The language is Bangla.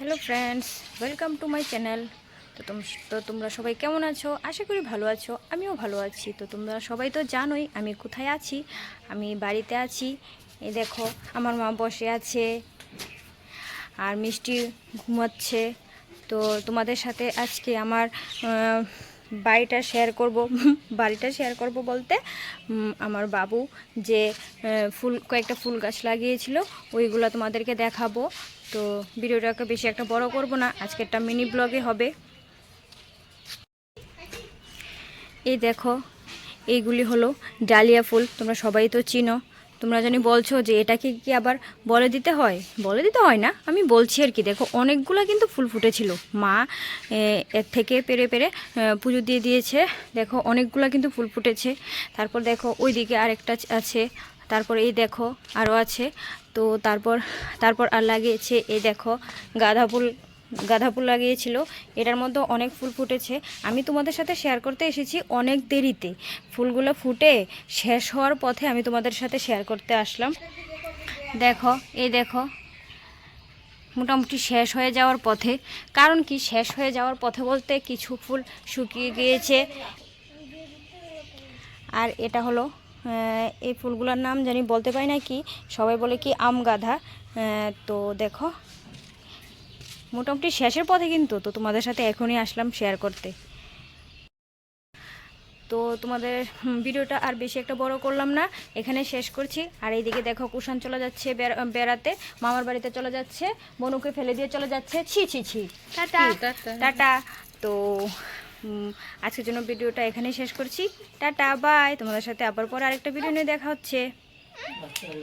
Hello friends, welcome to my channel. তো তোমরা সবাই কেমন আছো? আশা করি ভালো আছো, আমিও ভালো আছি। তো তোমরা সবাই তো জানোই আমি কোথায় আছি। আমি বাড়িতে আছি। এই দেখো আমার মা বসে আছে আর মিষ্টি ঘুমাচ্ছে। তো তোমাদের সাথে আজকে আমার বাড়িটা শেয়ার করব। বাড়িটা শেয়ার করব বলতে আমার বাবু যে কয়েকটা ফুল গাছ লাগিয়েছিল ওইগুলো তোমাদেরকে দেখাবো। তো ভিডিওটাকে বেশি একটা বড় করব না, আজকে একটা মিনি ব্লগে হবে। এই দেখো এইগুলি হলো ডালিয়া ফুল, তোমরা সবাই তো চিনো। তোমরা জানি বলছো যে এটাকে কি আবার বলে দিতে হয় না, আমি বলছি আর কি। দেখো অনেকগুলো কিন্তু ফুল ফুটেছিল, মা এর থেকে পেরে পেরে পুজো দিয়ে দিয়েছে। দেখো অনেকগুলো কিন্তু ফুল ফুটেছে। তারপর দেখো ওইদিকে আরেকটা আছে, তারপর এই দেখো আরও আছে। তো তারপর আর লাগিয়েছে এই দেখো গাঁদা ফুল লাগিয়েছিল। এটার মধ্যে অনেক ফুল ফুটেছে। আমি তোমাদের সাথে শেয়ার করতে এসেছি অনেক দেরিতে, ফুলগুলো ফুটে শেষ হওয়ার পথে আমি তোমাদের সাথে শেয়ার করতে আসলাম। দেখো এই দেখো মোটামুটি শেষ হয়ে যাওয়ার পথে। কারণ কি শেষ হয়ে যাওয়ার পথে বলতে কিছু ফুল শুকিয়ে গিয়েছে। আর এটা হলো এই ফুলগুলোর নাম জানি বলতে পারি না, কি সবাই বলে কি আম গাঁদা। তো দেখো মোটামুটি শেষের পথে কিন্তু। তো তোমাদের সাথে এখনই আসলাম শেয়ার করতে। তো তোমাদের ভিডিওটা আর বেশি একটা বড় করলাম না, এখানে শেষ করছি। আর এইদিকে দেখো কুষাণ চলে যাচ্ছে বেড়াতে, মামার বাড়িতে চলে যাচ্ছে, বনুকে ফেলে দিয়ে চলে যাচ্ছে। ছি ছি ছি, টাটা টাটা। তো আজকের জন্য ভিডিওটা এখানেই শেষ করছি। টাটা বাই, তোমাদের সাথে আবার পরে আরেকটা ভিডিও নিয়ে দেখা হচ্ছে।